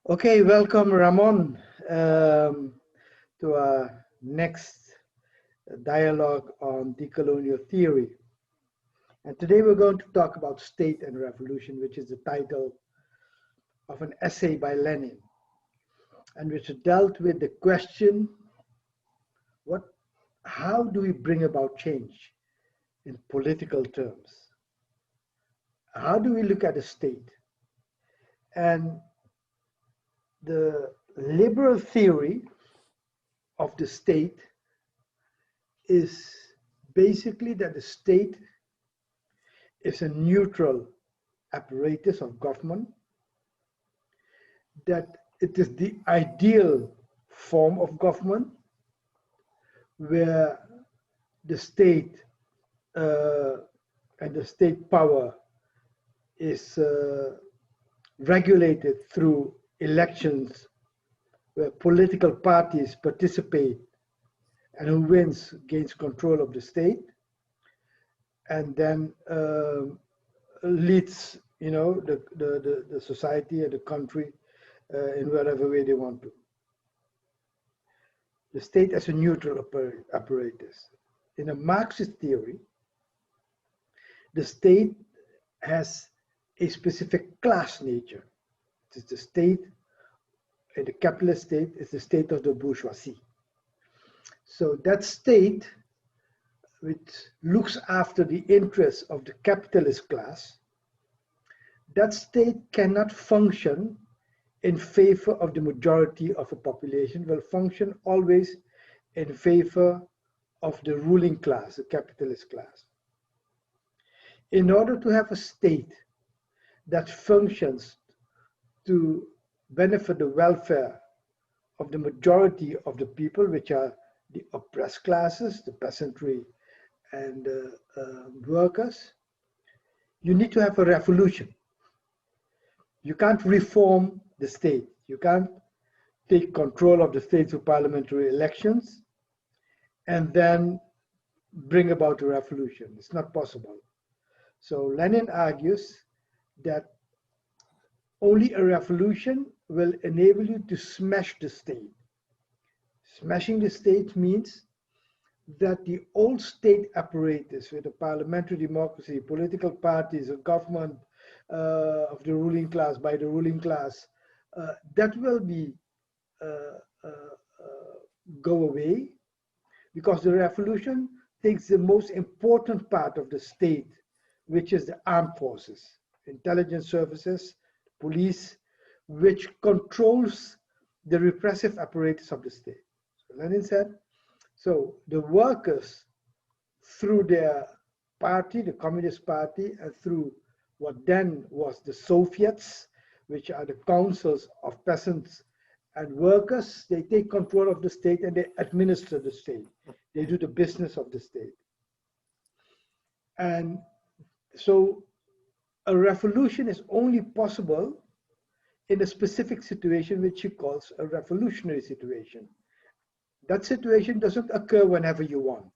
Okay, welcome Ramon to our next dialogue on decolonial theory. And today we're going to talk about state and revolution, which is the title of an essay by Lenin, and which dealt with the question, how do we bring about change in political terms? How do we look at a state? And the liberal theory of the state is basically that the state is a neutral apparatus of government, that it is the ideal form of government where the state and the state power is regulated through elections where political parties participate and who wins gains control of the state and then leads the society and the country in whatever way they want to. The state as a neutral apparatus. In a Marxist theory, the state has a specific class nature. It is the state, the capitalist state is the state of the bourgeoisie. So that state, which looks after the interests of the capitalist class, that state cannot function in favor of the majority of a population, will function always in favor of the ruling class, the capitalist class. In order to have a state that functions to benefit the welfare of the majority of the people, which are the oppressed classes, the peasantry and workers, you need to have a revolution. You can't reform the state. You can't take control of the state through parliamentary elections and then bring about a revolution. It's not possible. So Lenin argues that only a revolution will enable you to smash the state. Smashing the state means that the old state apparatus with a parliamentary democracy, political parties, a government of the ruling class, by the ruling class, that will be go away, because the revolution takes the most important part of the state, which is the armed forces, intelligence services, police, which controls the repressive apparatus of the state. So Lenin said, so the workers, through their party, the Communist Party, and through what then was the Soviets, which are the councils of peasants and workers, they take control of the state and they administer the state. They do the business of the state. And so a revolution is only possible in a specific situation which he calls a revolutionary situation. That situation doesn't occur whenever you want.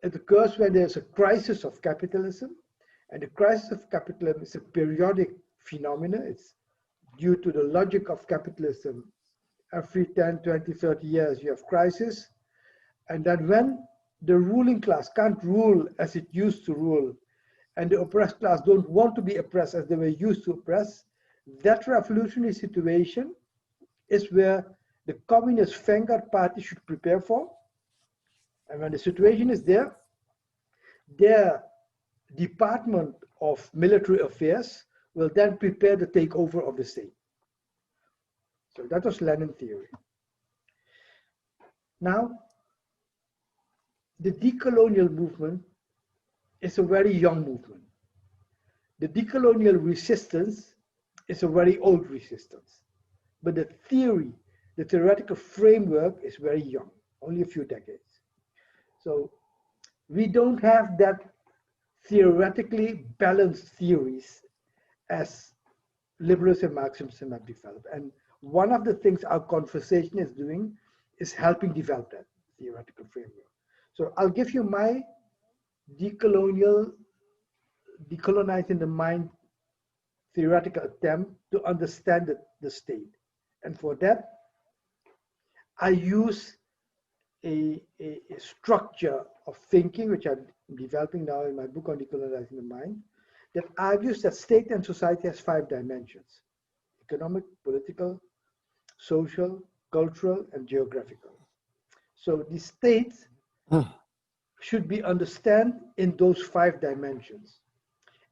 It occurs when there's a crisis of capitalism, and the crisis of capitalism is a periodic phenomenon. It's due to the logic of capitalism. Every 10, 20, 30 years you have crisis, and then when the ruling class can't rule as it used to rule, and the oppressed class don't want to be oppressed as they were used to oppress, that revolutionary situation is where the Communist vanguard party should prepare for. And when the situation is there, their Department of Military Affairs will then prepare the takeover of the state. So that was Lenin theory. Now, the decolonial movement is a very young movement. The decolonial resistance is a very old resistance. But the theory, the theoretical framework is very young, only a few decades. So we don't have that theoretically balanced theories as liberalism and Marxism have developed. And one of the things our conversation is doing is helping develop that theoretical framework. So I'll give you my decolonizing the mind theoretical attempt to understand the state. And for that, I use a structure of thinking, which I'm developing now in my book on Decolonizing the Mind, that argues that state and society has 5 dimensions: economic, political, social, cultural, and geographical. So the state should be understood in those 5 dimensions.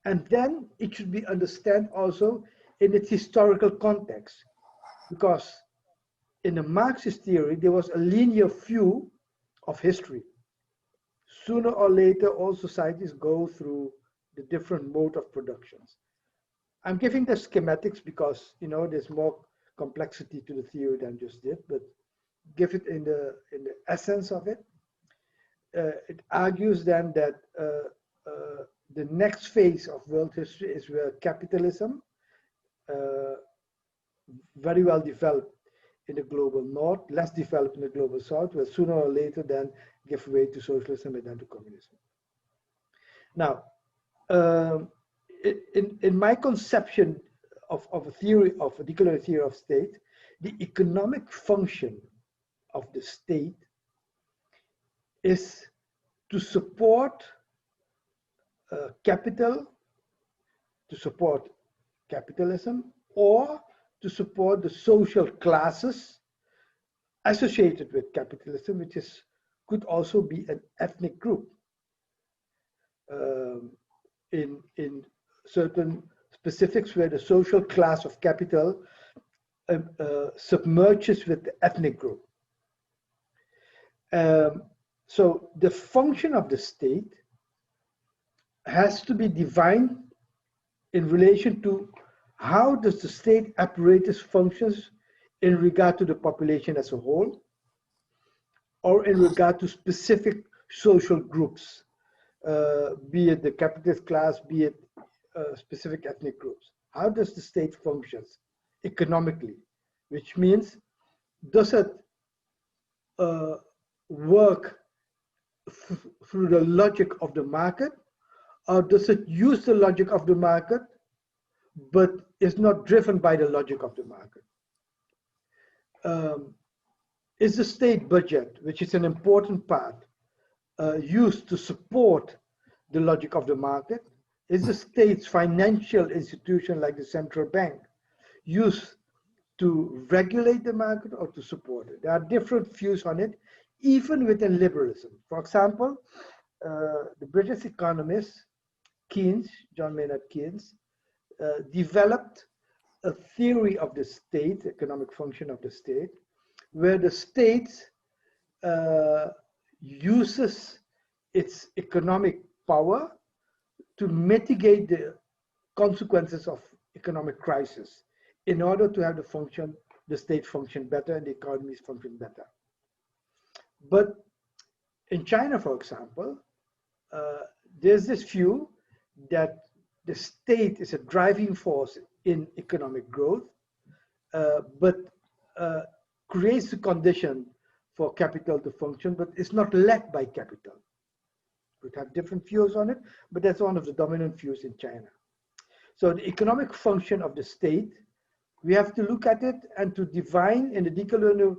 And then it should be understood also in its historical context, because in the Marxist theory, there was a linear view of history. Sooner or later, all societies go through the different mode of productions. I'm giving the schematics because, you know, there's more complexity to the theory than just did, but give it in the essence of it. It argues then that the next phase of world history is where capitalism, very well developed in the global north, less developed in the global south, will sooner or later then give way to socialism and then to communism. Now, in my conception of a theory, of a decolonial theory of state, the economic function of the state is to support capital, to support capitalism, or to support the social classes associated with capitalism, which could also be an ethnic group in certain specifics where the social class of capital submerges with the ethnic group. So the function of the state has to be defined in relation to how does the state apparatus functions in regard to the population as a whole, or in regard to specific social groups, be it the capitalist class, be it specific ethnic groups. How does the state functions economically? Which means, does it work through the logic of the market, or does it use the logic of the market but is not driven by the logic of the market? Is the state budget, which is an important part, used to support the logic of the market? Is the state's financial institution like the central bank used to regulate the market or to support it? There are different views on it, even within liberalism. For example, the British economist Keynes, John Maynard Keynes, developed a theory of the state, economic function of the state, where the state uses its economic power to mitigate the consequences of economic crisis in order to have the state function better and the economies function better. But in China, for example, there's this view that the state is a driving force in economic growth, but creates the condition for capital to function, but it's not led by capital. We have different views on it, but that's one of the dominant views in China. So the economic function of the state, we have to look at it and to define in the decolonial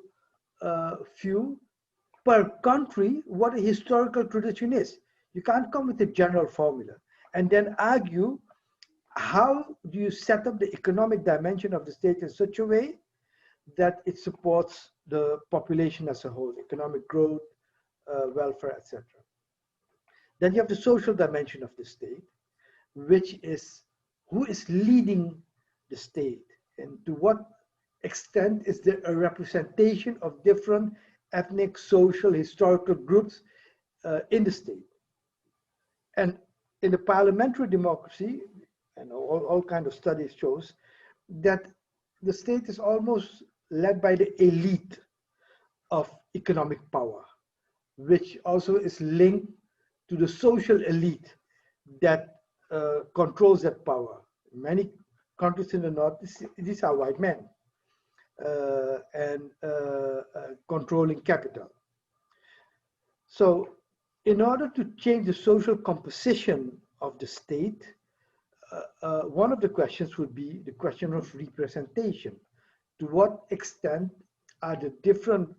view per country what a historical tradition is. You can't come with a general formula and then argue how do you set up the economic dimension of the state in such a way that it supports the population as a whole, economic growth, welfare, etc. Then you have the social dimension of the state, which is who is leading the state and to what extent is there a representation of different ethnic, social, historical groups in the state. And in the parliamentary democracy, and all kinds of studies shows that the state is almost led by the elite of economic power, which also is linked to the social elite that controls that power. In many countries in the north, these are white men and controlling capital. So in order to change the social composition of the state, one of the questions would be the question of representation. To what extent are the different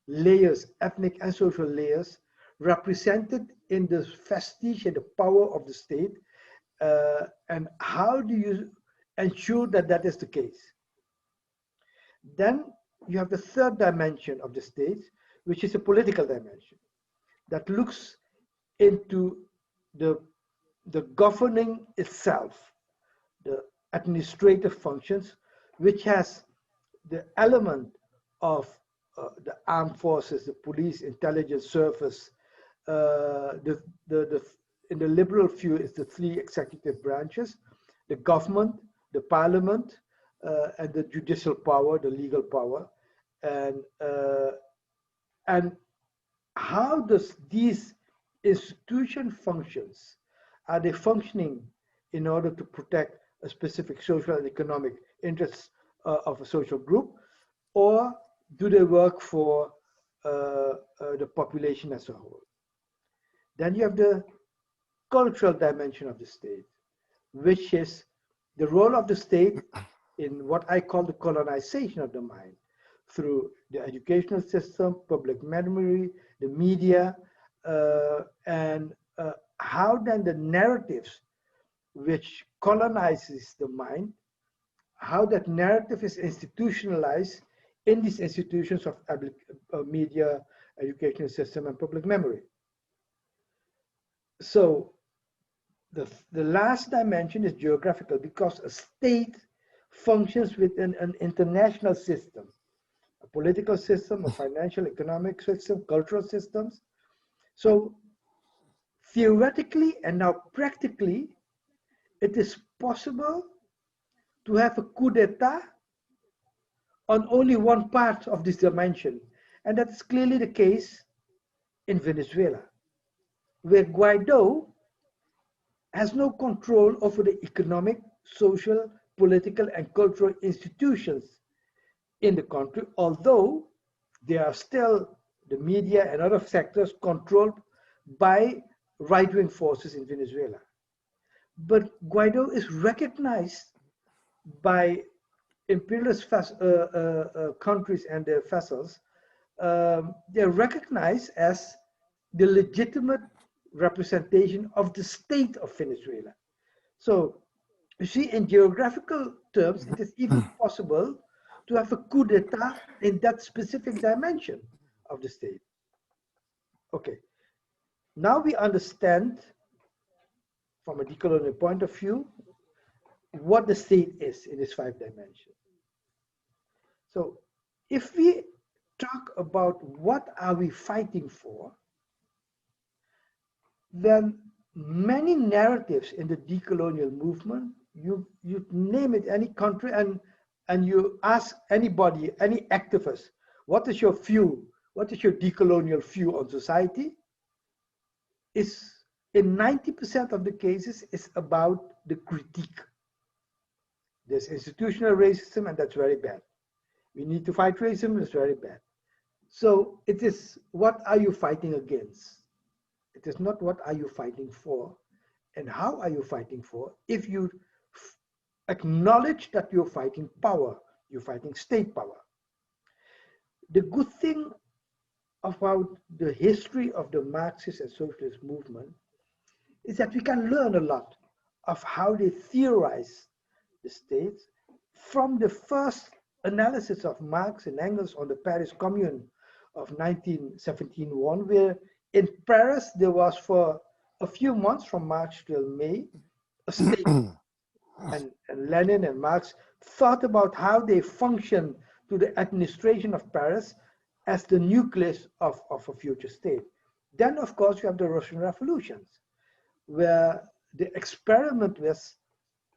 layers, ethnic and social layers, represented in the vestige and the power of the state, and how do you ensure that that is the case? Then you have the third dimension of the state, which is a political dimension that looks into the governing itself, the administrative functions, which has the element of the armed forces, the police, intelligence service. In the liberal view, it's the three executive branches: the government, the parliament, and the judicial power, the legal power. And how does these institution functions? Are they functioning in order to protect a specific social and economic interests of a social group, or do they work for the population as a whole? Then you have the cultural dimension of the state, which is the role of the state in what I call the colonization of the mind through the educational system, public memory, the media, and how then the narratives which colonizes the mind, how that narrative is institutionalized in these institutions of media, educational system, and public memory. So the last dimension is geographical, because a state functions within an international system, a political system, a financial, economic system, cultural systems. So theoretically and now practically, it is possible to have a coup d'etat on only one part of this dimension. And that's clearly the case in Venezuela, where Guaido has no control over the economic, social, political, and cultural institutions in the country, although they are still, the media and other sectors, controlled by right-wing forces in Venezuela. But Guaido is recognized by imperialist countries and their vassals. They're recognized as the legitimate representation of the state of Venezuela. So you see, in geographical terms, it is even possible to have a coup d'etat in that specific dimension of the state. Okay, now we understand from a decolonial point of view what the state is in its 5 dimensions. So if we talk about what are we fighting for, then many narratives in the decolonial movement, you name it, any country, and you ask anybody, any activist, what is your view, what is your decolonial view on society? Is in 90% of the cases is about the critique. There's institutional racism, and that's very bad. We need to fight racism, it's very bad. So it is, what are you fighting against? It is not what are you fighting for, and how are you fighting for. If you acknowledge that you're fighting power, you're fighting state power. The good thing about the history of the Marxist and socialist movement is that we can learn a lot of how they theorize the states from the first analysis of Marx and Engels on the Paris Commune of 1917, where in Paris there was for a few months from March till May a state. and Lenin and Marx thought about how they function to the administration of Paris as the nucleus of a future state. Then, of course, you have the Russian revolutions, where the experiment was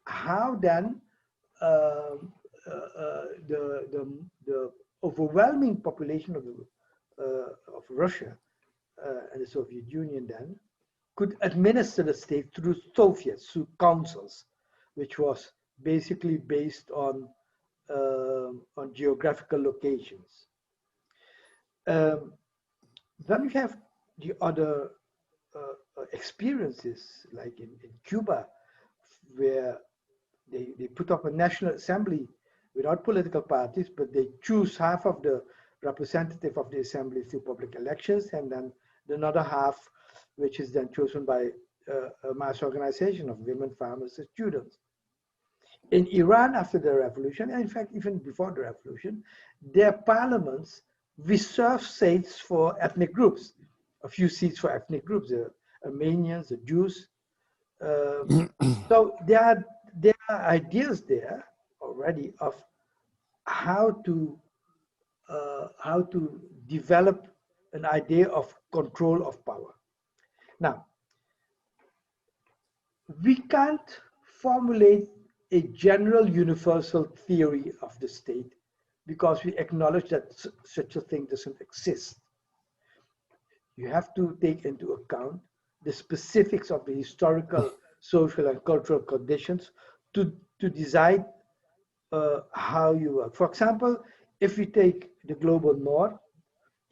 how then the overwhelming population of Russia and the Soviet Union then could administer the state through Soviets, through councils, which was basically based on geographical locations. Then we have the other experiences, like in Cuba, where they put up a national assembly without political parties, but they choose half of the representative of the assembly through public elections, and then another half, which is then chosen by a mass organization of women, farmers, and students. In Iran, after the revolution, and in fact, even before the revolution, their parliaments reserve seats for ethnic groups, a few seats for ethnic groups, the Armenians, the Jews. So there are ideas there already of how to develop an idea of control of power. Now, we can't formulate a general universal theory of the state because we acknowledge that such a thing doesn't exist. You have to take into account the specifics of the historical, social, and cultural conditions to decide how you work. For example, if we take the global north,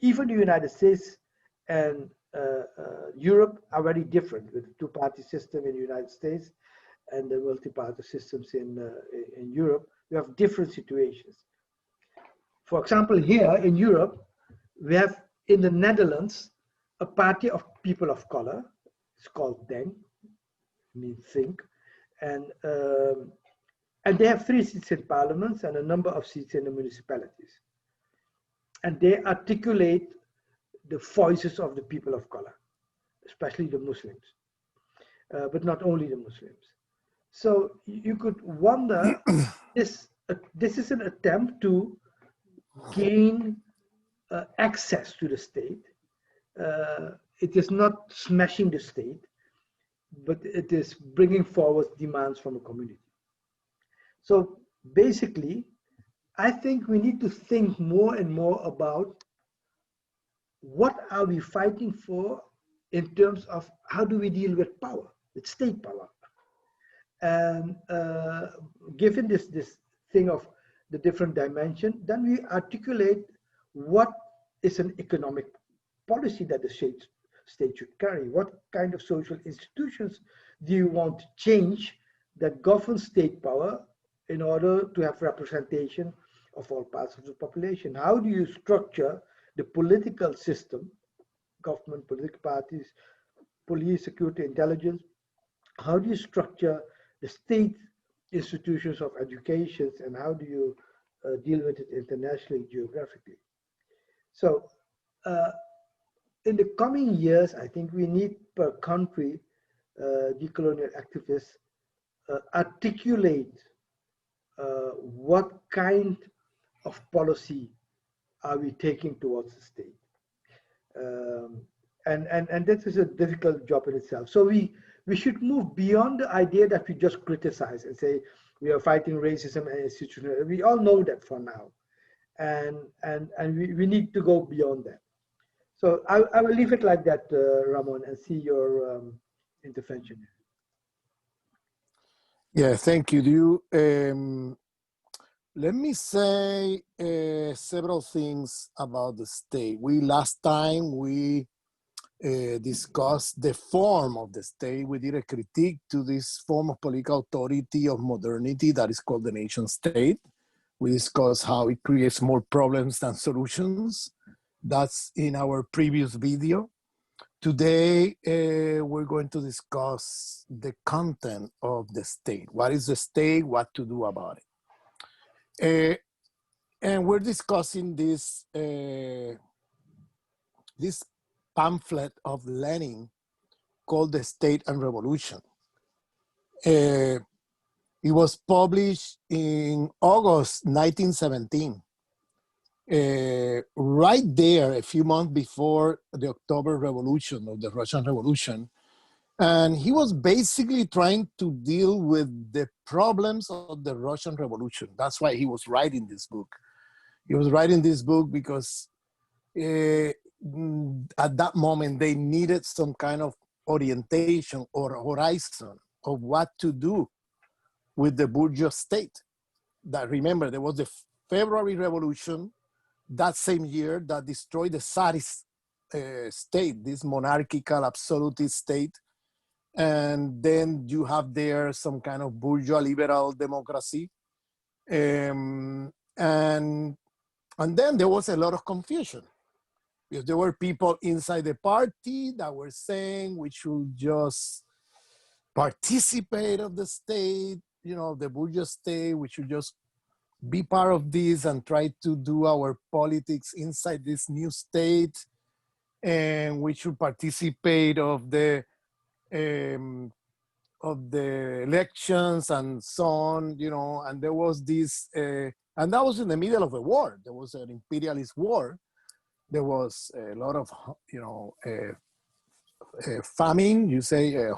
even the United States and Europe are very different, with the two-party system in the United States and the multi-party systems in Europe. We have different situations. For example, here in Europe, we have in the Netherlands a party of people of color. It's called DENK, means think, and they have 3 seats in parliaments and a number of seats in the municipalities. And they articulate the voices of the people of color, especially the Muslims, but not only the Muslims. So you could wonder, this is an attempt to gain access to the state. It is not smashing the state, but it is bringing forward demands from a community. So basically, I think we need to think more and more about what are we fighting for in terms of how do we deal with power, with state power. And given this thing of the different dimension, then we articulate what is an economic policy that the state should carry. What kind of social institutions do you want to change that govern state power in order to have representation of all parts of the population? How do you structure the political system, government, political parties, police, security, intelligence? How do you structure the state institutions of education, and how do you deal with it internationally, geographically? So in the coming years, I think we need per country decolonial activists articulate what kind of policy are we taking towards the state. And that is a difficult job in itself. So we should move beyond the idea that we just criticize and say we are fighting racism and institutional. We all know that for now. And we need to go beyond that. So I will leave it like that, Ramon, and see your intervention. Yeah, thank you. Let me say several things about the state. Last time we discussed the form of the state. We did a critique to this form of political authority of modernity that is called the nation state. We discussed how it creates more problems than solutions. That's in our previous video. Today, we're going to discuss the content of the state. What is the state? What to do about it? And we're discussing this pamphlet of Lenin called The State and Revolution. It was published in August 1917. Right there, a few months before the October Revolution or the Russian Revolution. And he was basically trying to deal with the problems of the Russian Revolution. That's why he was writing this book. He was writing this book because at that moment they needed some kind of orientation or horizon of what to do with the bourgeois state. That, remember, there was the February Revolution that same year that destroyed the Tsarist state, this monarchical absolutist state. And then you have there some kind of bourgeois liberal democracy. And then there was a lot of confusion, because there were people inside the party that were saying we should just participate of the state, the bourgeois state, we should just be part of this and try to do our politics inside this new state, and we should participate of the elections and so on, and there was this, and that was in the middle of a war. There was an imperialist war. There was a lot of, famine,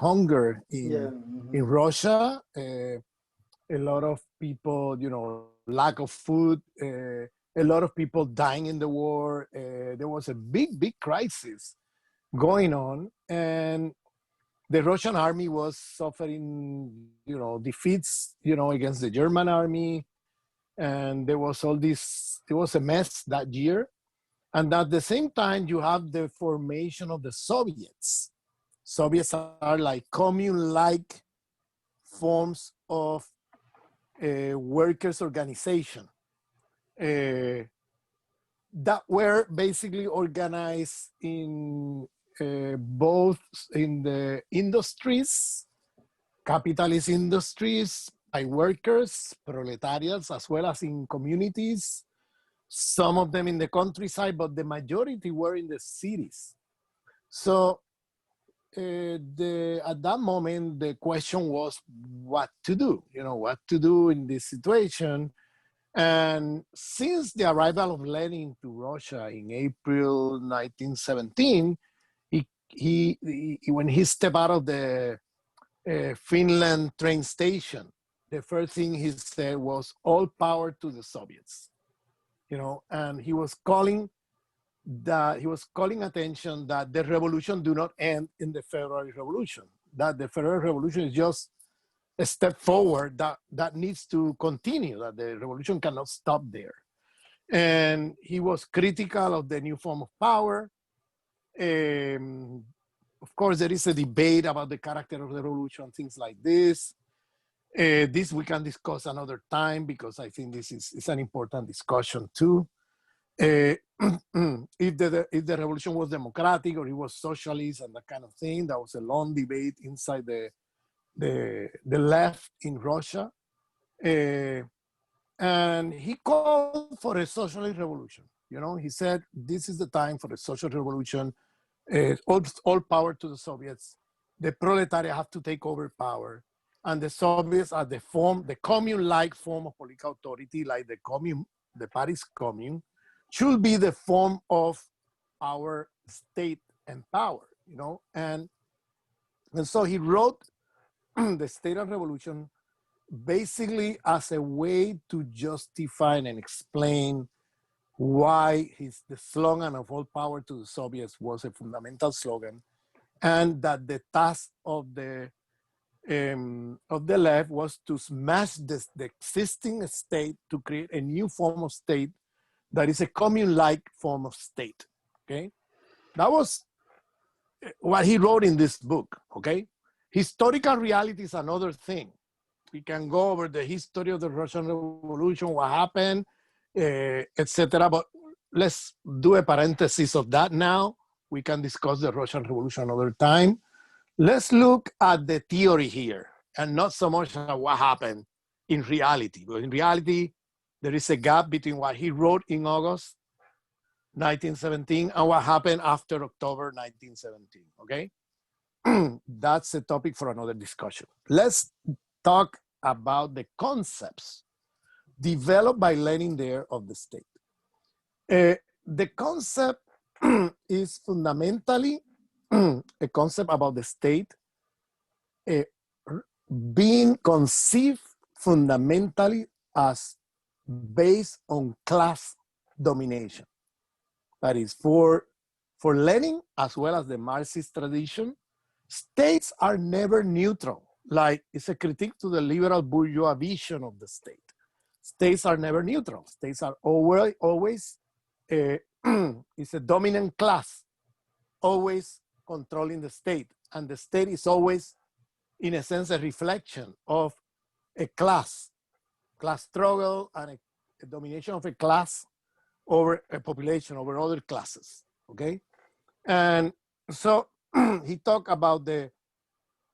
hunger in Russia. A lot of people, lack of food. A lot of people dying in the war. There was a big crisis going on, and the Russian army was suffering, defeats, against the German army. And there was all this, it was a mess that year. And at the same time, you have the formation of the Soviets. Soviets are like commune-like forms of workers' organization that were basically organized in both in the industries, capitalist industries, by workers, proletariats, as well as in communities, some of them in the countryside, but the majority were in the cities. So at that moment, the question was what to do, what to do in this situation. And since the arrival of Lenin to Russia in April 1917, when he stepped out of the Finland train station, the first thing he said was all power to the Soviets, and he was calling attention that the revolution do not end in the February Revolution, that the February Revolution is just a step forward that needs to continue, that the revolution cannot stop there. And he was critical of the new form of power. Of course, there is a debate about the character of the revolution, things like this. This we can discuss another time, because I think this is an important discussion too. If the revolution was democratic or it was socialist and that kind of thing, that was a long debate inside the left in Russia. And he called for a socialist revolution. He said, this is the time for a social revolution. All power to the Soviets. The proletariat have to take over power. And the Soviets are the commune-like form of political authority, like the Paris Commune, should be the form of our state and power, And so he wrote the State of Revolution basically as a way to justify and explain why the slogan of all power to the Soviets was a fundamental slogan, and that the task of the left was to smash the existing state to create a new form of state that is a commune-like form of state, okay? That was what he wrote in this book, okay? Historical reality is another thing. We can go over the history of the Russian Revolution, what happened, etc. But let's do a parenthesis of that now. We can discuss the Russian Revolution another time. Let's look at the theory here, and not so much at what happened in reality. But in reality, there is a gap between what he wrote in August 1917 and what happened after October 1917, okay? That's a topic for another discussion. Let's talk about the concepts developed by Lenin there of the state. The concept is fundamentally a concept about the state being conceived fundamentally as based on class domination. That is, for Lenin, as well as the Marxist tradition, states are never neutral. Like, it's a critique to the liberal bourgeois vision of the state. States are never neutral. States are always it's a dominant class, always controlling the state. And the state is always in a sense, a reflection of a class struggle, and a domination of a class over a population, over other classes, okay? And so he talked about the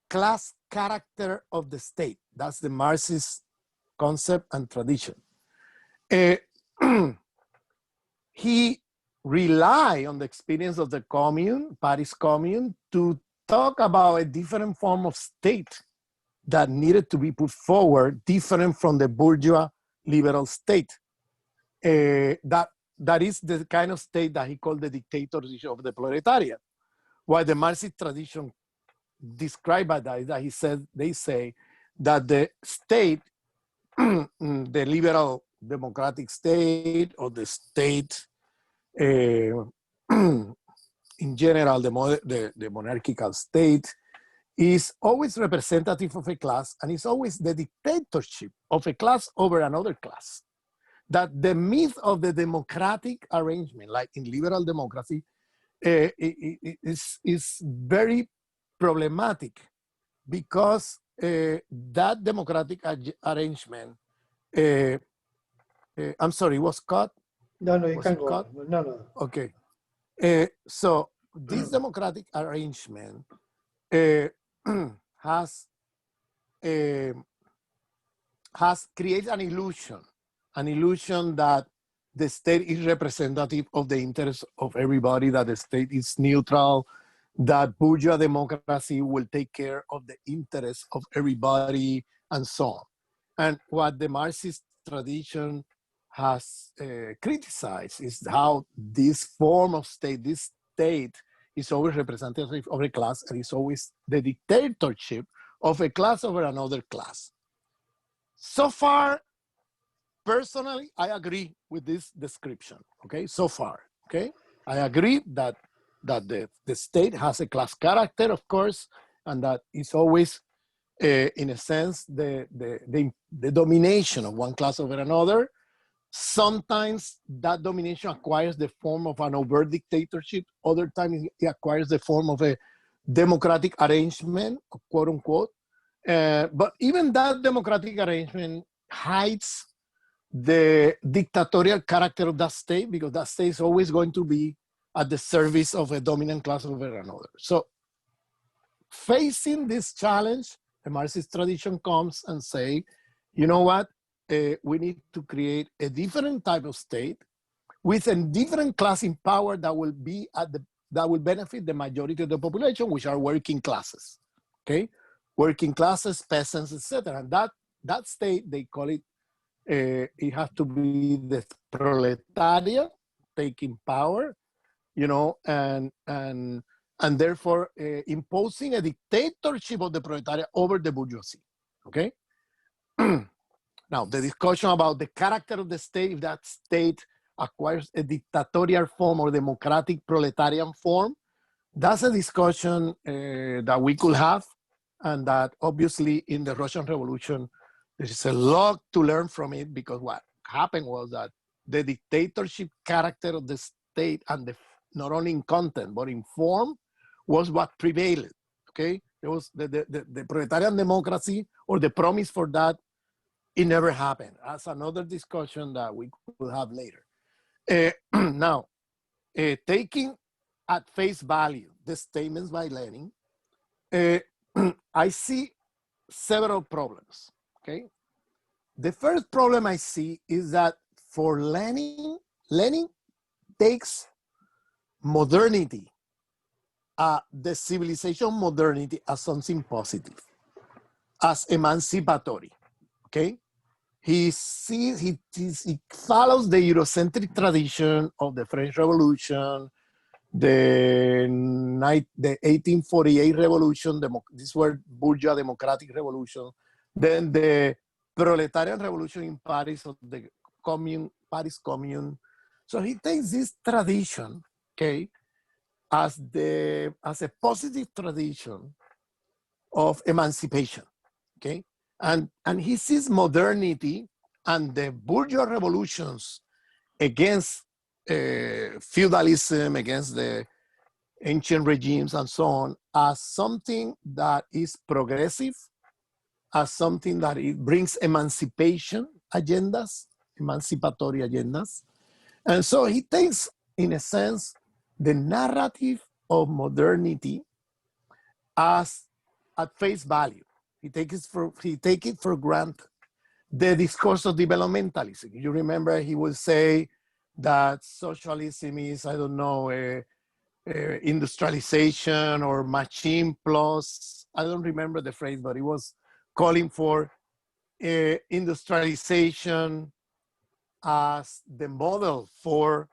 class character of the state. That's the Marxist concept and tradition. He relied on the experience of the Commune, Paris Commune, to talk about a different form of state that needed to be put forward, different from the bourgeois liberal state. That is the kind of state that he called the dictatorship of the proletariat. While the Marxist tradition described by that, they say that the state, the liberal democratic state, or the state in general, the monarchical state, is always representative of a class, and is always the dictatorship of a class over another class. That the myth of the democratic arrangement, like in liberal democracy, is very problematic, because that democratic arrangement, I'm sorry, was cut? No, you can go on. No. Okay. So this democratic arrangement has created an illusion that the state is representative of the interests of everybody, that the state is neutral, that bourgeois democracy will take care of the interests of everybody, and so on. And what the Marxist tradition has criticized is how this form of state, this state, is always representative of a class, and is always the dictatorship of a class over another class. So far, personally, I agree with this description, okay? So far, okay? I agree that the state has a class character, of course, and that is always, in a sense, the domination of one class over another. Sometimes that domination acquires the form of an overt dictatorship. Other times it acquires the form of a democratic arrangement, quote unquote. But even that democratic arrangement hides the dictatorial character of that state, because that state is always going to be at the service of a dominant class over another. So facing this challenge, the Marxist tradition comes and say, you know what? We need to create a different type of state with a different class in power that will be that will benefit the majority of the population, which are working classes. Okay, working classes, peasants, etc. And that state, they call it. It has to be the proletariat taking power, you know, and therefore imposing a dictatorship of the proletariat over the bourgeoisie. Okay. Now, the discussion about the character of the state, if that state acquires a dictatorial form or democratic proletarian form, that's a discussion that we could have, and that obviously in the Russian Revolution, there is a lot to learn from it, because what happened was that the dictatorship character of the state, and not only in content, but in form, was what prevailed, okay? It was the proletarian democracy, or the promise for that. It never happened. That's another discussion that we will have later. Now, taking at face value the statements by Lenin, I see several problems, okay? The first problem I see is that for Lenin takes modernity, the civilization modernity, as something positive, as emancipatory, okay? He follows the Eurocentric tradition of the French Revolution, the 1848 revolution, these were bourgeois democratic revolution, then the proletarian revolution in Paris, of the Paris Commune. So he takes this tradition, okay, as a positive tradition of emancipation, okay? And he sees modernity and the bourgeois revolutions against feudalism, against the ancient regimes and so on, as something that is progressive, as something that it brings emancipation agendas, emancipatory agendas. And so he takes, in a sense, the narrative of modernity as at face value. He takes it for granted. The discourse of developmentalism. You remember he would say that socialism is, I don't know, industrialization or machine plus, I don't remember the phrase, but he was calling for industrialization as the model for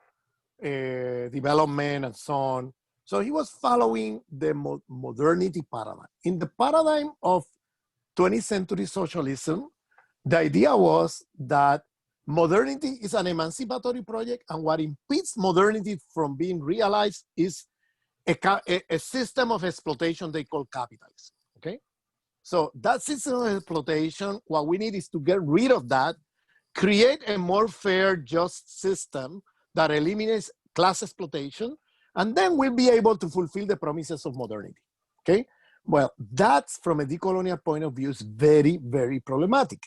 development and so on. So he was following the modernity paradigm. In the paradigm of 20th century socialism, the idea was that modernity is an emancipatory project, and what impedes modernity from being realized is a system of exploitation they call capitalism, okay? So that system of exploitation, what we need is to get rid of that, create a more fair, just system that eliminates class exploitation, and then we'll be able to fulfill the promises of modernity, okay? Well, that's from a decolonial point of view is very, very problematic,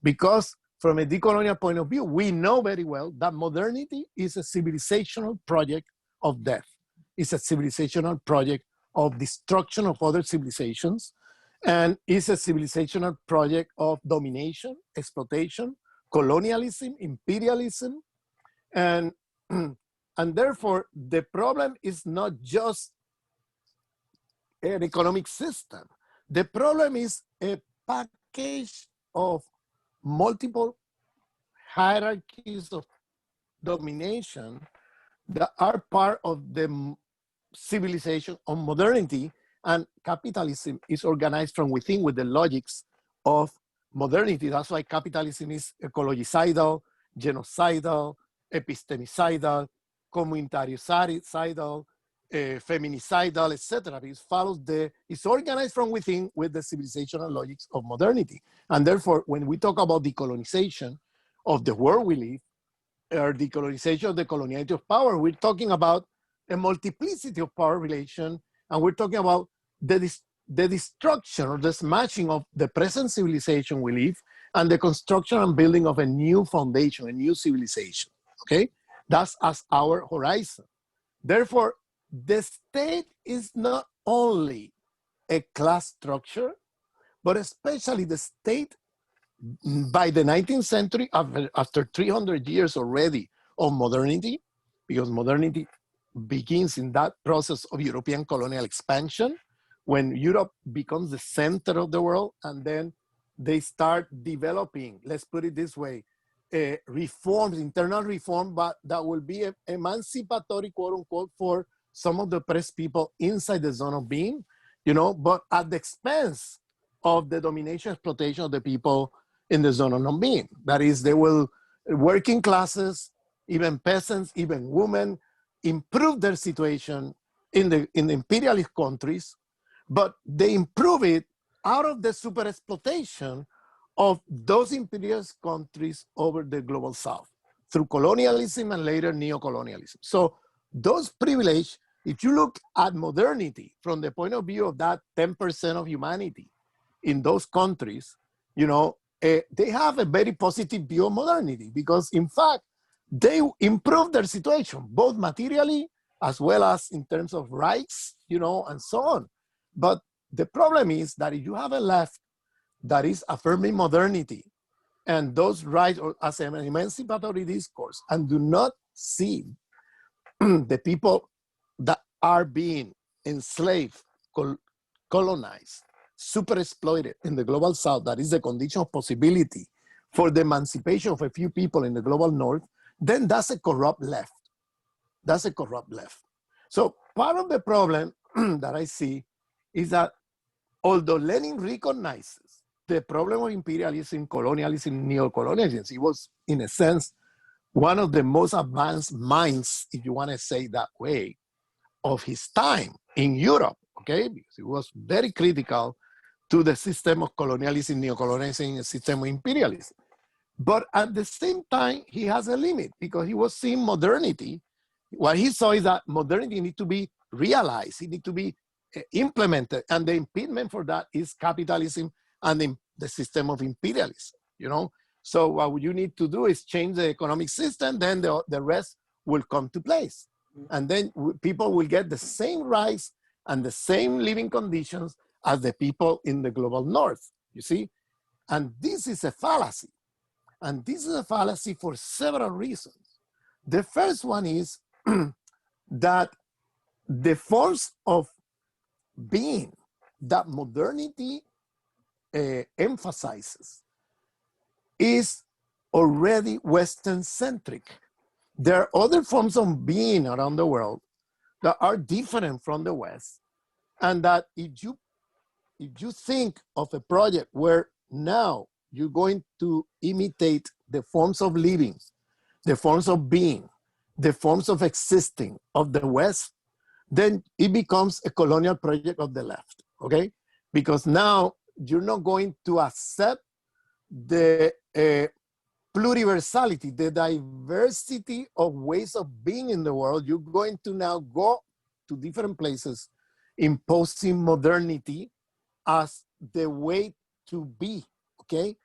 because from a decolonial point of view, we know very well that modernity is a civilizational project of death. It's a civilizational project of destruction of other civilizations, and it's a civilizational project of domination, exploitation, colonialism, imperialism, and therefore the problem is not just an economic system. The problem is a package of multiple hierarchies of domination that are part of the civilization of modernity, and capitalism is organized from within with the logics of modernity. That's why capitalism is ecologicidal, genocidal, epistemicidal, communitaricidal, feminicidal, etc. It follows it's organized from within with the civilizational logics of modernity. And therefore, when we talk about decolonization of the world we live, or decolonization of the coloniality of power, we're talking about a multiplicity of power relation, and we're talking about the destruction or the smashing of the present civilization we live, and the construction and building of a new foundation, a new civilization, okay? That's as our horizon. Therefore, the state is not only a class structure, but especially the state by the 19th century, after 300 years already of modernity, because modernity begins in that process of European colonial expansion, when Europe becomes the center of the world, and then they start developing, let's put it this way, reforms, internal reform, but that will be emancipatory, quote unquote, for some of the oppressed people inside the zone of being, you know, but at the expense of the domination exploitation of the people in the zone of non-being. That is, they will, working classes, even peasants, even women, improve their situation in the imperialist countries, but they improve it out of the super exploitation of those imperialist countries over the global south through colonialism and later neocolonialism. So those privileges, if you look at modernity from the point of view of that 10% of humanity in those countries, you know, they have a very positive view of modernity, because in fact, they improve their situation, both materially as well as in terms of rights, you know, and so on. But the problem is that if you have a left that is affirming modernity and those rights as an emancipatory discourse, and do not see the people that are being enslaved, colonized, super exploited in the global south, that is the condition of possibility for the emancipation of a few people in the global north, then that's a corrupt left. That's a corrupt left. So part of the problem that I see is that although Lenin recognizes the problem of imperialism, colonialism, neocolonialism, he was, in a sense, one of the most advanced minds, if you want to say that way, of his time in Europe, okay? Because he was very critical to the system of colonialism, neocolonialism, and system of imperialism. But at the same time, he has a limit, because he was seeing modernity. What he saw is that modernity needs to be realized. It needs to be implemented. And the impediment for that is capitalism and the system of imperialism, you know? So what you need to do is change the economic system, then the rest will come to place. And then people will get the same rights and the same living conditions as the people in the global north, you see? And this is a fallacy. And this is a fallacy for several reasons. The first one is that the force of being that modernity emphasizes is already Western-centric. There are other forms of being around the world that are different from the West, and that if you think of a project where now you're going to imitate the forms of living, the forms of being, the forms of existing of the West, then it becomes a colonial project of the left, okay? Because now you're not going to accept the pluriversality, the diversity of ways of being in the world. You're going to now go to different places, imposing modernity as the way to be, okay?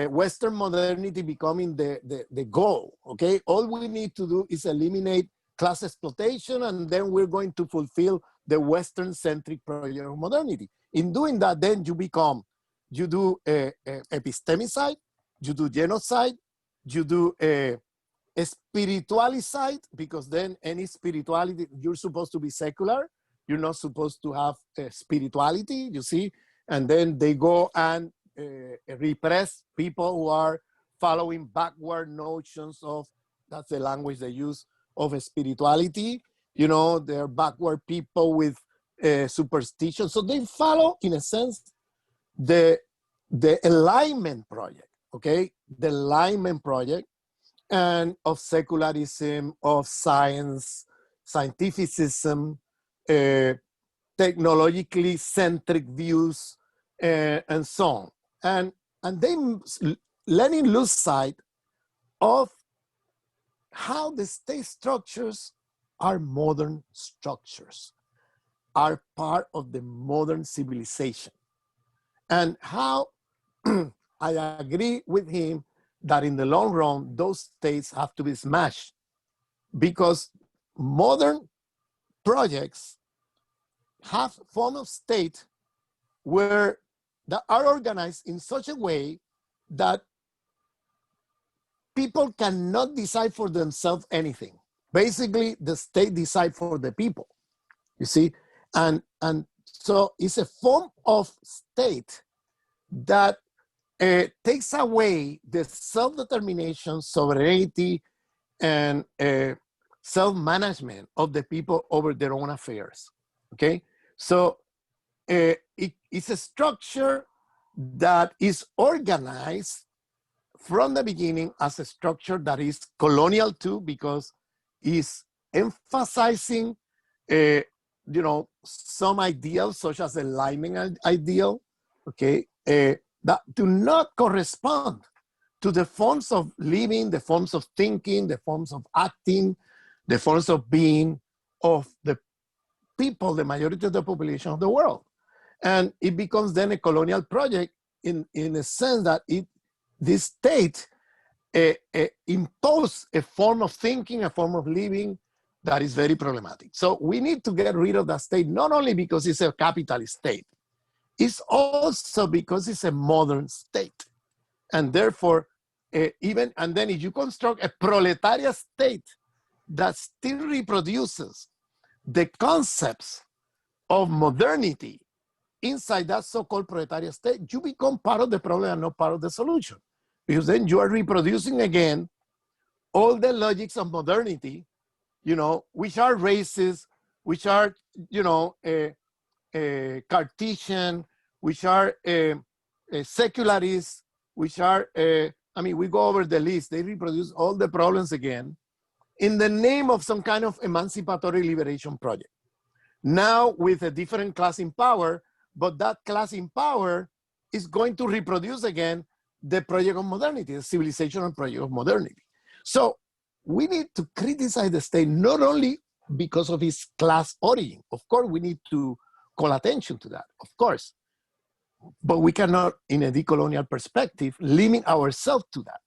Western modernity becoming the goal, okay? All we need to do is eliminate class exploitation, and then we're going to fulfill the Western-centric project of modernity. In doing that, then you do epistemicide, you do genocide, you do spiritualicide, because then any spirituality, you're supposed to be secular, you're not supposed to have spirituality, you see? And then they go and repress people who are following backward notions of, that's the language they use, of spirituality. You know, they're backward people with superstition. So they follow, in a sense, the alignment project, okay? The alignment project, and of secularism, of science, scientificism, technologically centric views, and so on. And they letting lose sight of how the state structures are modern structures, are part of the modern civilization. And how I agree with him that in the long run, those states have to be smashed, because modern projects have form of state where that are organized in such a way that people cannot decide for themselves anything. Basically, the state decides for the people, you see? And so it's a form of state that takes away the self-determination, sovereignty, and self-management of the people over their own affairs, okay? So it's a structure that is organized from the beginning as a structure that is colonial too, because it's emphasizing, you know, some ideals such as the Lyman ideal, okay, that do not correspond to the forms of living, the forms of thinking, the forms of acting, the forms of being of the people, the majority of the population of the world. And it becomes then a colonial project in a sense that this state imposes a form of thinking, a form of living that is very problematic. So we need to get rid of that state, not only because it's a capitalist state, it's also because it's a modern state. And therefore, and then if you construct a proletariat state that still reproduces the concepts of modernity inside that so-called proletariat state, you become part of the problem and not part of the solution. Because then you are reproducing again all the logics of modernity, you know, which are racist, which are, you know, Cartesian, which are secularist, which are, I mean, we go over the list. They reproduce all the problems again in the name of some kind of emancipatory liberation project. Now with a different class in power, but that class in power is going to reproduce again the project of modernity, the civilizational project of modernity. So we need to criticize the state not only because of its class origin. Of course, we need to call attention to that, of course. But we cannot, in a decolonial perspective, limit ourselves to that.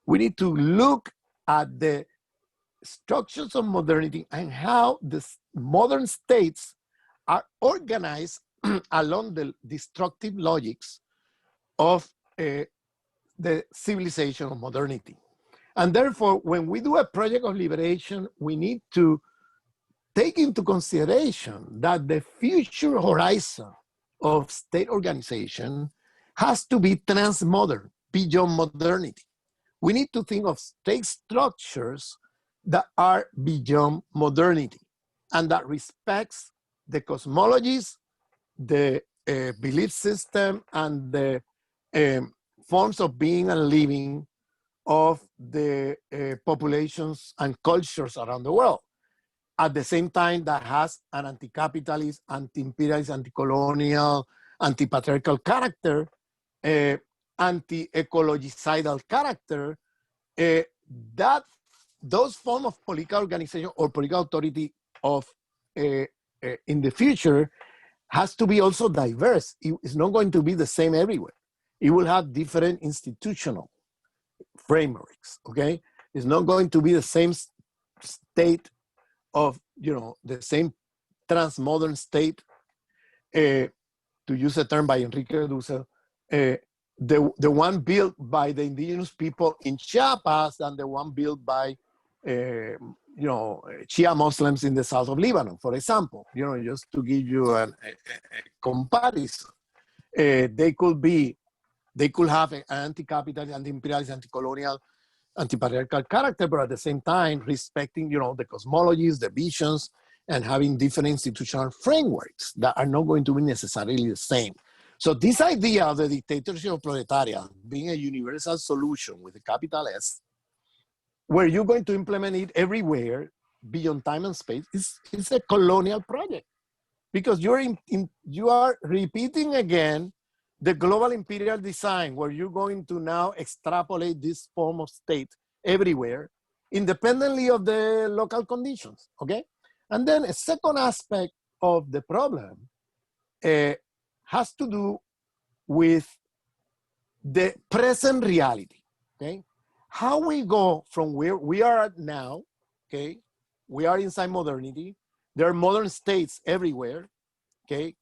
We need to look at the structures of modernity and how the modern states are organized along the destructive logics of the civilization of modernity. And therefore, when we do a project of liberation, we need to take into consideration that the future horizon of state organization has to be transmodern, beyond modernity. We need to think of state structures that are beyond modernity and that respects the cosmologies, the belief system, and the forms of being and living of the populations and cultures around the world. At the same time, that has an anti-capitalist, anti-imperialist, anti-colonial, anti-patriarchal character, anti-ecologicidal character, that those forms of political organization or political authority of in the future has to be also diverse. It's not going to be the same everywhere. It will have different institutional frameworks, okay? It's not going to be the same state of, the same transmodern state, to use a term by Enrique Dussel, the one built by the indigenous people in Chiapas and the one built by, Shia Muslims in the south of Lebanon, for example, just to give you a comparison. They could have an anti-capitalist, anti-imperialist, anti-colonial, anti-patriarchal character, but at the same time respecting, the cosmologies, the visions, and having different institutional frameworks that are not going to be necessarily the same. So this idea of the dictatorship of proletariat being a universal solution with a capital S, where you're going to implement it everywhere beyond time and space, is a colonial project, because you are repeating again the global imperial design, where you're going to now extrapolate this form of state everywhere, independently of the local conditions, okay? And then a second aspect of the problem has to do with the present reality, okay? How we go from where we are at now, okay? We are inside modernity. There are modern states everywhere, okay?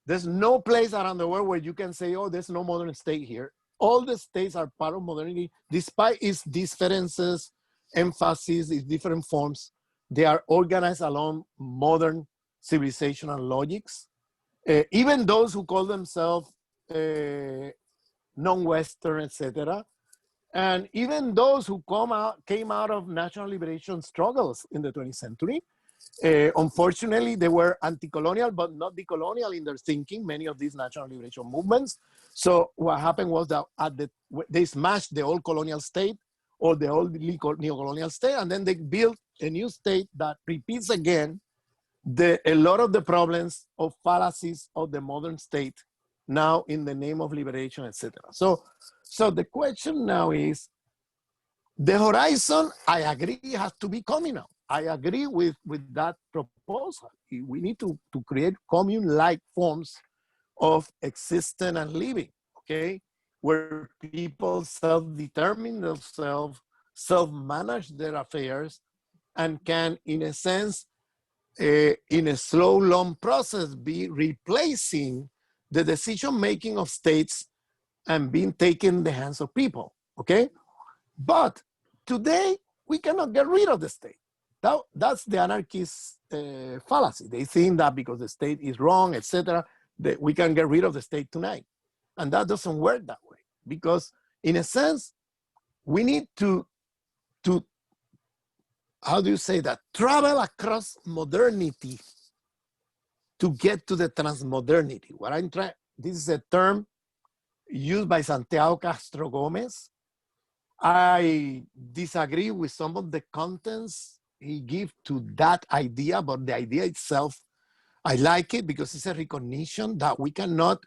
There's no place around the world where you can say, oh, there's no modern state here. All the states are part of modernity, despite its differences, emphasis, its different forms. They are organized along modern civilizational logics. Even those who call themselves non-Western, etc. And even those who came out of national liberation struggles in the 20th century, unfortunately, they were anti-colonial, but not decolonial in their thinking, many of these national liberation movements. So what happened was that they smashed the old colonial state or the old neo-colonial state, and then they built a new state that repeats again a lot of the problems of fallacies of the modern state, now in the name of liberation, etc. So the question now is, the horizon, I agree, has to be communal. I agree with that proposal. We need to create commune-like forms of existence and living, okay? Where people self-determine themselves, self-manage their affairs, and can, in a sense, in a slow, long process, be replacing the decision-making of states and being taken in the hands of people, okay? But today, we cannot get rid of the state. That's the anarchist fallacy. They think that because the state is wrong, etc., that we can get rid of the state tonight. And that doesn't work that way, because in a sense, we need to how do you say that? Travel across modernity to get to the transmodernity. What I'm trying, this is a term used by Santiago Castro Gomez. I disagree with some of the contents he gives to that idea, but the idea itself, I like it because it's a recognition that we cannot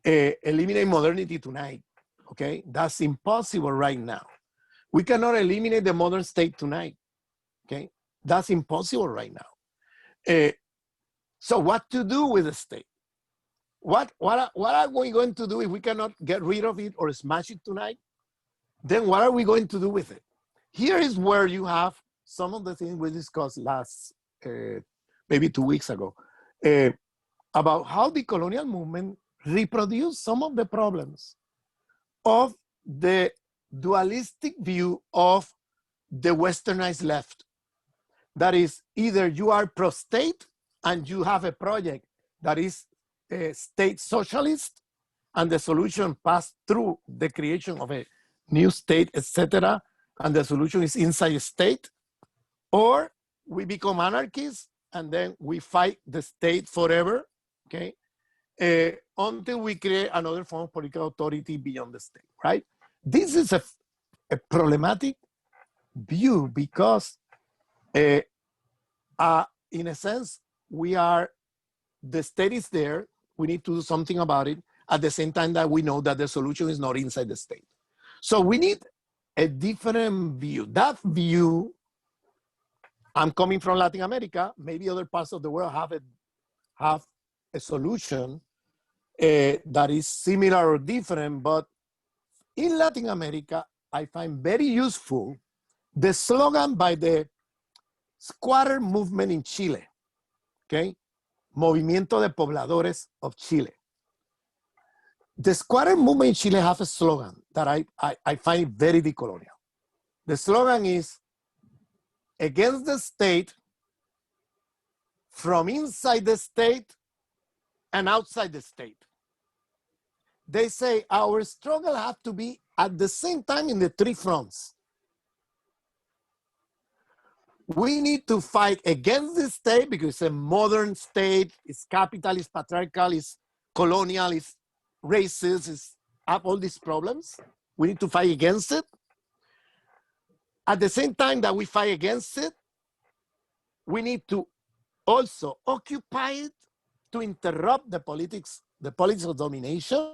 eliminate modernity tonight, okay? That's impossible right now. We cannot eliminate the modern state tonight, okay? That's impossible right now. So what to do with the state? What are we going to do if we cannot get rid of it or smash it tonight? Then what are we going to do with it? Here is where you have some of the things we discussed last, maybe 2 weeks ago, about how the colonial movement reproduced some of the problems of the dualistic view of the westernized left. That is, either you are pro-state and you have a project that is a state socialist, and the solution passed through the creation of a new state, etc., and the solution is inside a state, or we become anarchists and then we fight the state forever, okay, until we create another form of political authority beyond the state, right? This is a problematic view because, in a sense, the state is there, we need to do something about it, at the same time that we know that the solution is not inside the state. So we need a different view. That view, I'm coming from Latin America, maybe other parts of the world have a solution that is similar or different, but in Latin America, I find very useful the slogan by the squatter movement in Chile, okay? Movimiento de Pobladores of Chile. The squatter movement in Chile have a slogan that I find very decolonial. The slogan is, against the state, from inside the state and outside the state. They say our struggle has to be at the same time in the three fronts. We need to fight against the state because it's a modern state, it's capitalist, patriarchal, it's colonial, it's racist, it's have all these problems. We need to fight against it. At the same time that we fight against it, we need to also occupy it to interrupt the politics of domination.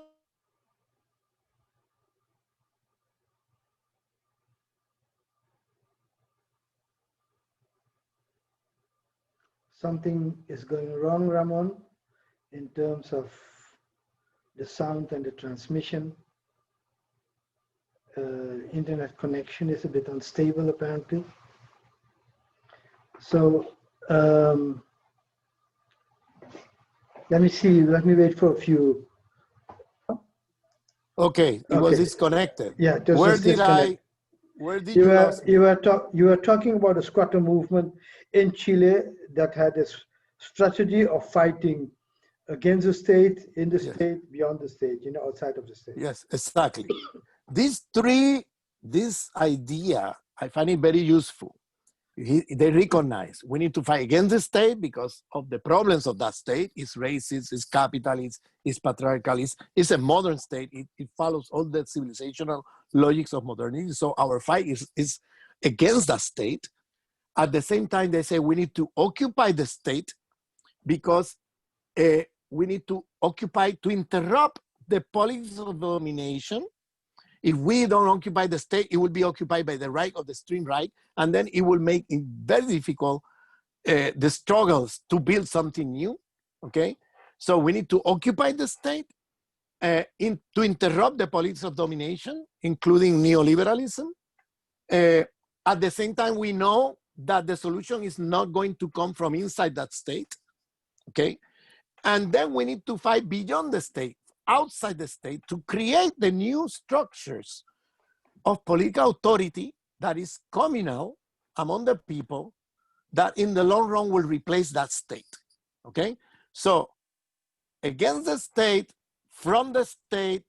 Something is going wrong, Ramon, in terms of the sound and the transmission. Internet connection is a bit unstable, apparently. So let me see. Let me wait for a few. Okay, it was disconnected. Yeah, where did you lose me? You were talking about a squatter movement in Chile that had this strategy of fighting against the state, in the state, beyond the state, outside of the state. Yes, exactly. This idea, I find it very useful. They recognize we need to fight against the state because of the problems of that state. It's racist, it's capitalist, it's patriarchal, it's a modern state. It follows all the civilizational logics of modernity. So our fight is against that state. At the same time, they say we need to occupy the state because we need to occupy to interrupt the politics of domination. If we don't occupy the state, it will be occupied by the right of the extreme right, and then it will make it very difficult the struggles to build something new, okay? So we need to occupy the state to interrupt the politics of domination, including neoliberalism. At the same time, we know that the solution is not going to come from inside that state, okay? And then we need to fight beyond the state, outside the state, to create the new structures of political authority that is communal among the people, that in the long run will replace that state, okay? So against the state, from the state,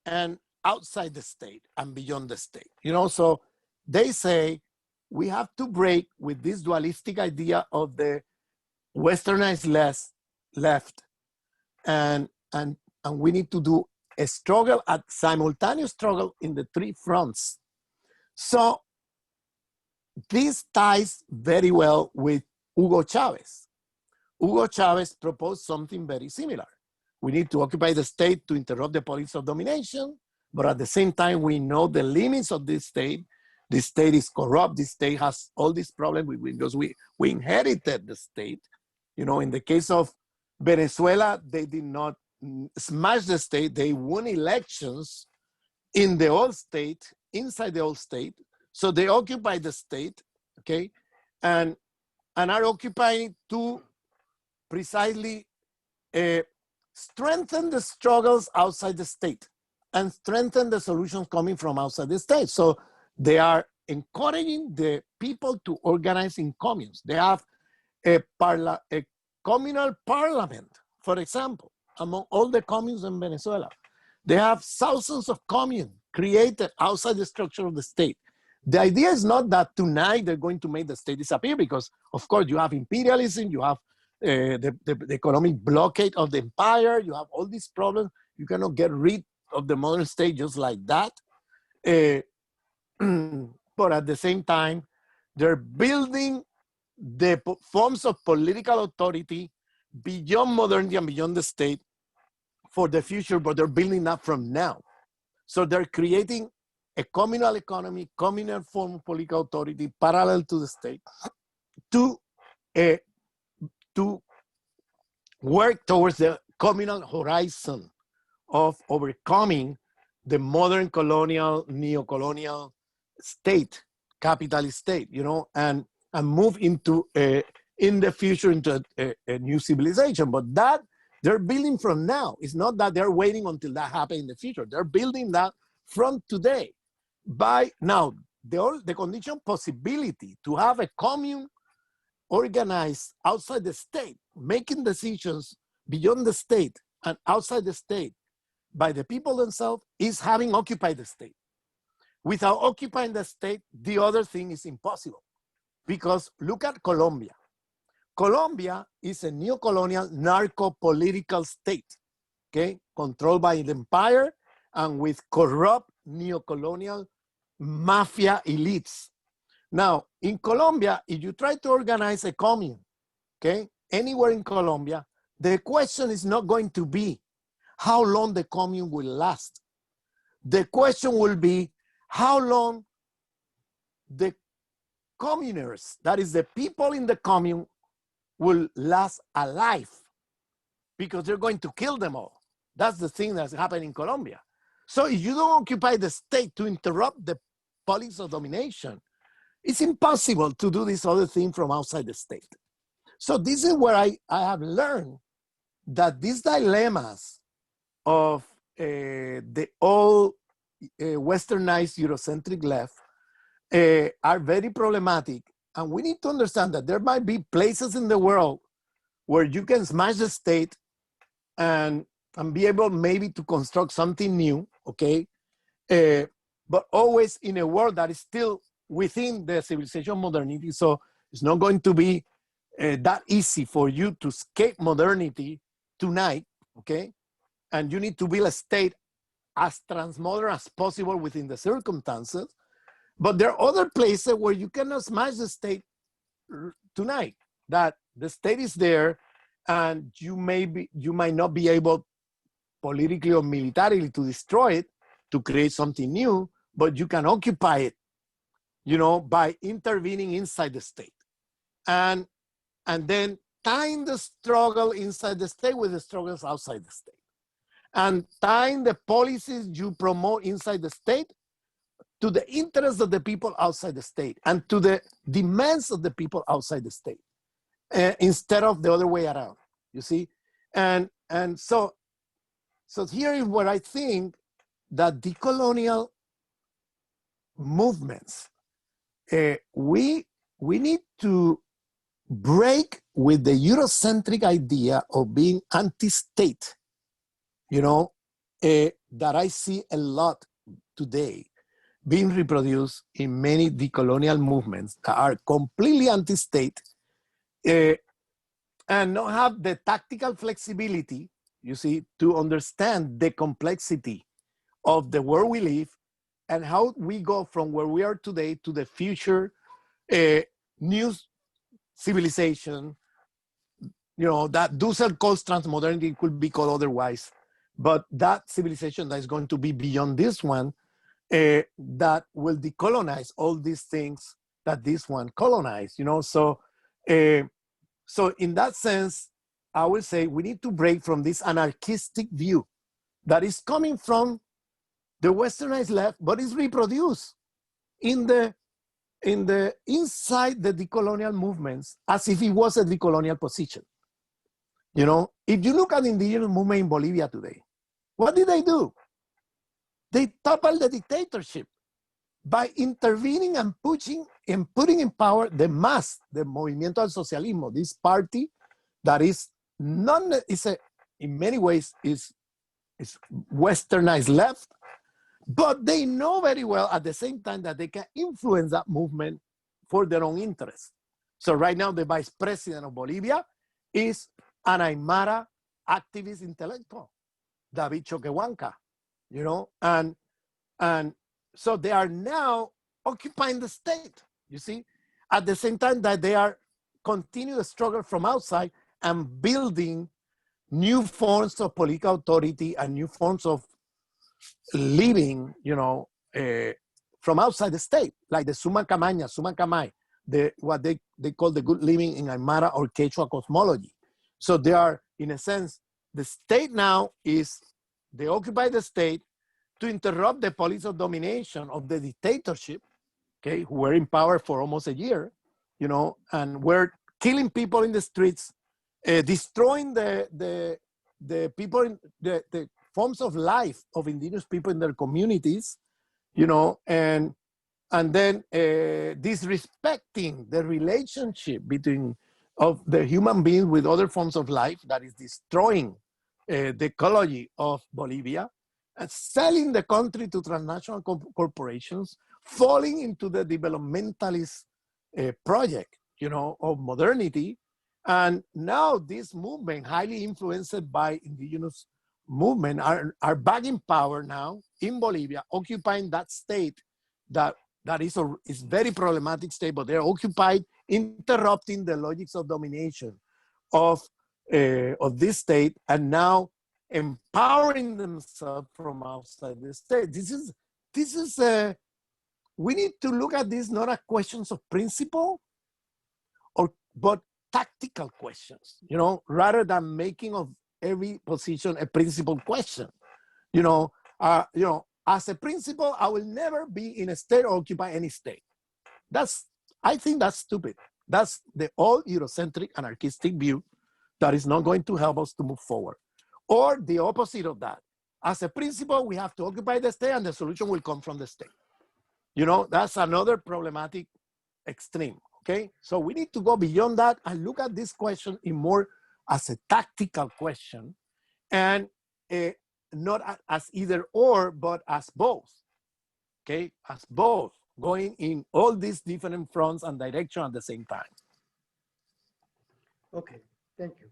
and outside the state, and beyond the state. So they say we have to break with this dualistic idea of the westernized left, and we need to do a struggle, a simultaneous struggle in the three fronts. So this ties very well with Hugo Chavez. Hugo Chavez proposed something very similar. We need to occupy the state to interrupt the politics of domination, but at the same time, we know the limits of this state. The state is corrupt. The state has all these problems because we inherited the state. You know, in the case of Venezuela, they did not smash the state. They won elections in the old state, inside the old state. So they occupy the state, okay? And are occupying to precisely strengthen the struggles outside the state and strengthen the solutions coming from outside the state. So they are encouraging the people to organize in communes. They have a communal parliament, for example, among all the communes in Venezuela. They have thousands of communes created outside the structure of the state. The idea is not that tonight they're going to make the state disappear, because of course you have imperialism, you have the economic blockade of the empire, you have all these problems. You cannot get rid of the modern state just like that. But at the same time, they're building the forms of political authority beyond modernity and beyond the state for the future, but they're building that from now. So they're creating a communal economy, communal form of political authority parallel to the state to work towards the communal horizon of overcoming the modern colonial, neo-colonial state, capitalist state, you know, and move into, in the future, into a new civilization. But that they're building from now. It's not that they're waiting until that happens in the future. They're building that from today. By now, the condition possibility to have a commune organized outside the state, making decisions beyond the state and outside the state by the people themselves, is having occupied the state. Without occupying the state, the other thing is impossible. Because look at Colombia. Colombia is a neo-colonial narco-political state, okay? Controlled by the empire and with corrupt neo-colonial mafia elites. Now, in Colombia, if you try to organize a commune, okay, anywhere in Colombia, the question is not going to be how long the commune will last. The question will be how long the communers, that is the people in the commune, will last alive, because they're going to kill them all. That's the thing that's happening in Colombia. So if you don't occupy the state to interrupt the politics of domination, it's impossible to do this other thing from outside the state. So this is where I have learned that these dilemmas of the old westernized Eurocentric left are very problematic. And we need to understand that there might be places in the world where you can smash the state and be able maybe to construct something new, okay? But always in a world that is still within the civilization of modernity. So it's not going to be that easy for you to escape modernity tonight, okay? And you need to build a state as transmodern as possible within the circumstances. But there are other places where you cannot smash the state tonight, that the state is there and you might not be able politically or militarily to destroy it, to create something new, but you can occupy it, you know, by intervening inside the state. And then tying the struggle inside the state with the struggles outside the state. And tying the policies you promote inside the state to the interests of the people outside the state and to the demands of the people outside the state, instead of the other way around, you see? And so here is where I think that decolonial movements, we need to break with the Eurocentric idea of being anti-state, you know, that I see a lot today being reproduced in many decolonial movements that are completely anti-state and not have the tactical flexibility, you see, to understand the complexity of the world we live and how we go from where we are today to the future new civilization, you know, that Dussel calls transmodernity, could be called otherwise, but that civilization that is going to be beyond this one, that will decolonize all these things that this one colonized, you know. So So in that sense, I would say we need to break from this anarchistic view that is coming from the westernized left, but is reproduced in the inside the decolonial movements as if it was a decolonial position. You know, if you look at the indigenous movement in Bolivia today, what did they do? They toppled the dictatorship by intervening and putting in power the MAS, the Movimiento al Socialismo, this party that is in many ways is westernized left, but they know very well at the same time that they can influence that movement for their own interests. So right now, the vice president of Bolivia is an Aymara activist intellectual, David Choquehuanca, you know, and so they are now occupying the state, you see, at the same time that they are continuing the struggle from outside and building new forms of political authority and new forms of living, you know, from outside the state, like the Suma Camay, what they call the good living in Aymara or Quechua cosmology. So they are, in a sense, the state now is, they occupy the state to interrupt the policy of domination of the dictatorship, okay, who were in power for almost a year, you know, and were killing people in the streets, destroying the people, in the forms of life of indigenous people in their communities, you know, and then disrespecting the relationship of the human being with other forms of life, that is destroying the ecology of Bolivia, and selling the country to transnational corporations, falling into the developmentalist project, you know, of modernity. And now this movement, highly influenced by indigenous movement, are back in power now in Bolivia, occupying that state that is very problematic state, but they're occupied, interrupting the logics of domination of this state, and now empowering themselves from outside the state. This is we need to look at this not as questions of principle, but tactical questions, you know, rather than making of every position a principle question. You know, as a principle, I will never be in a state or occupy any state. I think that's stupid. That's the old Eurocentric anarchistic view that is not going to help us to move forward. Or the opposite of that. As a principle, we have to occupy the state and the solution will come from the state. You know, that's another problematic extreme, okay? So we need to go beyond that and look at this question in more as a tactical question, and not as either or, but as both, okay? As both, going in all these different fronts and direction at the same time. Okay, thank you.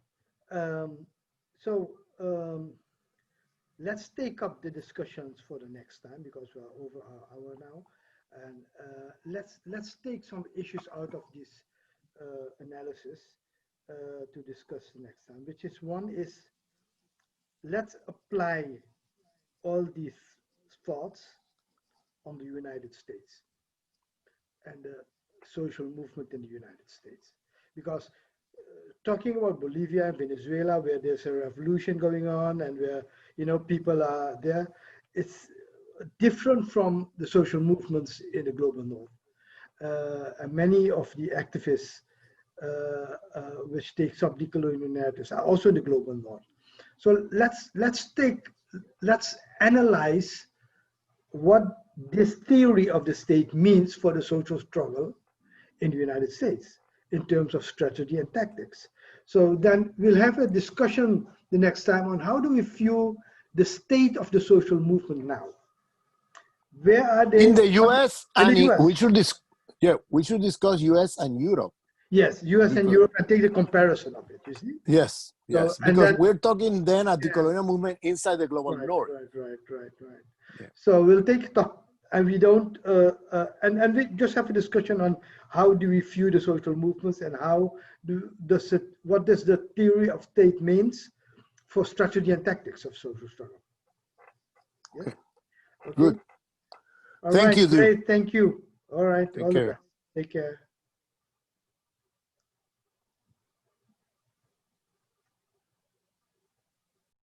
Let's take up the discussions for the next time, because we're over our hour now, and let's take some issues out of this analysis to discuss next time. Which is, one is, let's apply all these thoughts on the United States and the social movement in the United States, because talking about Bolivia and Venezuela, where there's a revolution going on and where, you know, people are there, it's different from the social movements in the global north. And many of the activists which takes up decolonial narratives are also in the global north. So let's analyze what this theory of the state means for the social struggle in the United States in terms of strategy and tactics. So then we'll have a discussion the next time on how do we view the state of the social movement now. Where are they? In the US, in the US. We should discuss US and Europe. Yes, US and Europe, and take the comparison of it, you see? Yes, yes, so, because we're talking then at the colonial movement inside the global north. Right. Yeah. So we'll take it up, and we don't, and we just have a discussion on how do we view the social movements, and what does the theory of state means for strategy and tactics of social struggle. Yeah? Okay. Good. All Thank right, you, great. Thank you. All right. Take all care. The best. Take care.